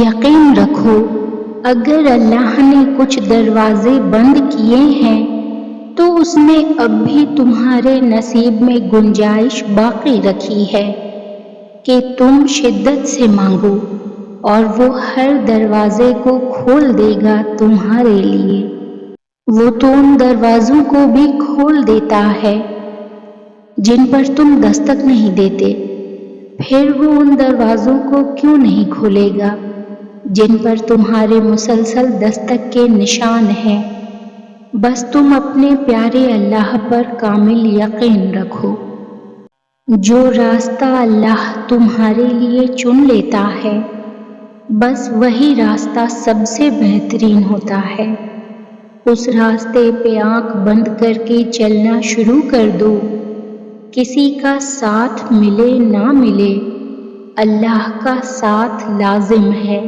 یقین رکھو اگر اللہ نے کچھ دروازے بند کیے ہیں تو اس نے اب بھی تمہارے نصیب میں گنجائش باقی رکھی ہے کہ تم شدت سے مانگو اور وہ ہر دروازے کو کھول دے گا تمہارے لیے۔ وہ تو ان دروازوں کو بھی کھول دیتا ہے جن پر تم دستک نہیں دیتے، پھر وہ ان دروازوں کو کیوں نہیں کھولے گا جن پر تمہارے مسلسل دستک کے نشان ہیں۔ بس تم اپنے پیارے اللہ پر کامل یقین رکھو۔ جو راستہ اللہ تمہارے لیے چن لیتا ہے بس وہی راستہ سب سے بہترین ہوتا ہے۔ اس راستے پہ آنکھ بند کر کے چلنا شروع کر دو، کسی کا ساتھ ملے نہ ملے، اللہ کا ساتھ لازم ہے۔